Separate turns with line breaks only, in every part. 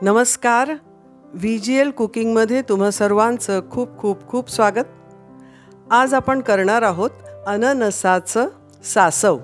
नमस्कार, VGL कुकिंगमध्ये तुम्हा सर्वांचं खूप खूप खूप स्वागत. आज आपण करणार आहोत अननसाचं सासव.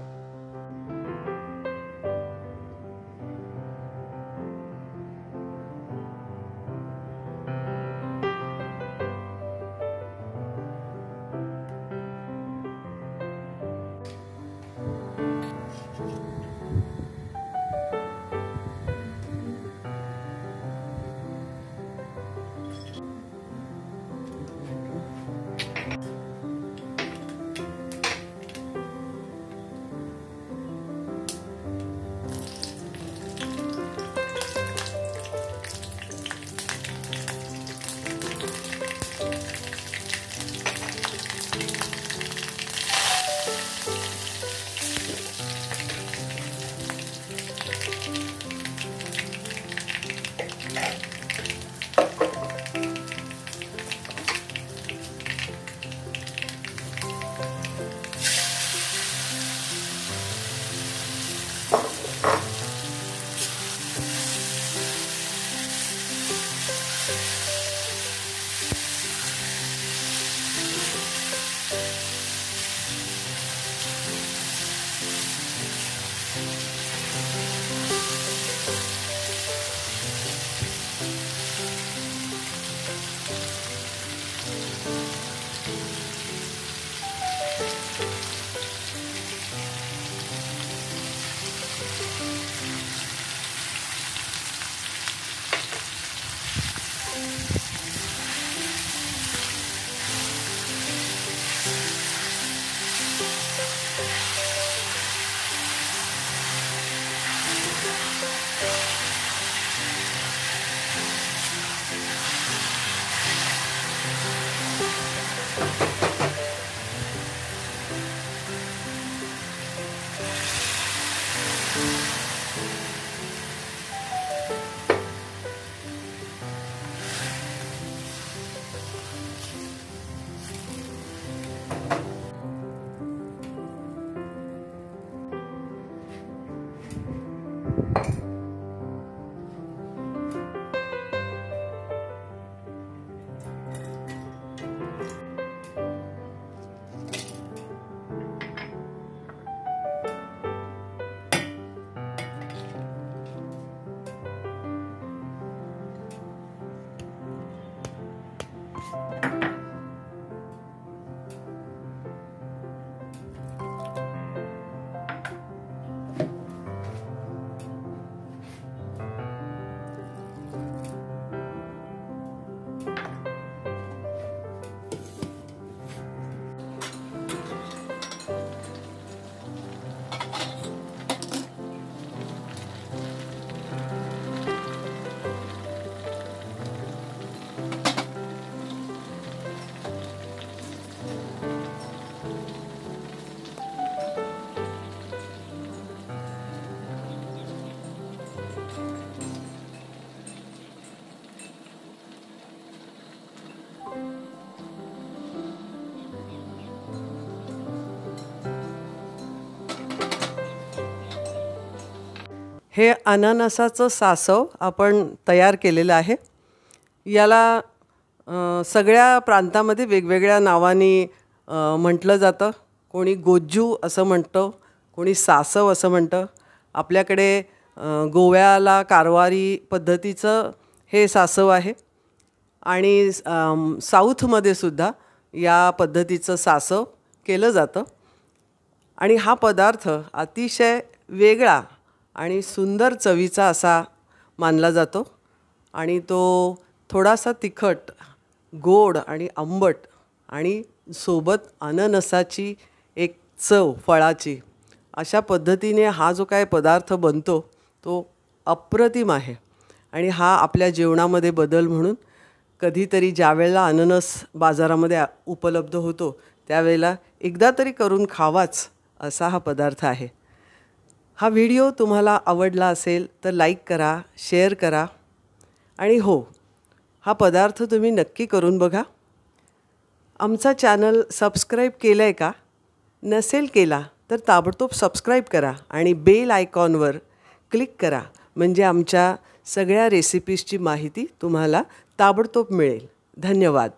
हे अननसाचं सासव आपण तयार केलेलं आहे. याला सगळ्या प्रांतामध्ये वेगवेगळ्या नावांनी म्हटलं जातं. कोणी गोज्जू असं म्हणतं, कोणी सासव असं म्हणतं. आपल्याकडे गोव्याला कारवारी पद्धतीचं हे सासव आहे आणि साऊथमध्ये सुद्धा या पद्धतीचं सासव केलं जातं. आणि हा पदार्थ अतिशय वेगळा आणि सुंदर चवीचा असा मानला जातो आणि तो थोडासा तिखट, गोड आणि आंबट आणि सोबत अननसाची एक चव फळाची, अशा पद्धतीने हा जो काय पदार्थ बनतो तो अप्रतिम आहे. आणि हा आपल्या जेवणामध्ये बदल म्हणून कधीतरी ज्यावेळेला अननस बाजारामध्ये उपलब्ध होतो त्यावेळेला एकदा तरी करून खावाच असा हा पदार्थ आहे. हा व्हिडिओ तुम्हाला आवडला असेल तर लाईक करा, शेअर करा आणि हो, हा पदार्थ तुम्ही नक्की करून बघा. आमचा चॅनल सबस्क्राईब केलं आहे का? नसेल केला तर ताबडतोब सबस्क्राईब करा आणि बेल आयकॉनवर क्लिक करा. म्हणजे आमच्या सगळ्या रेसिपीजची माहिती तुम्हाला ताबडतोब मिळेल. धन्यवाद.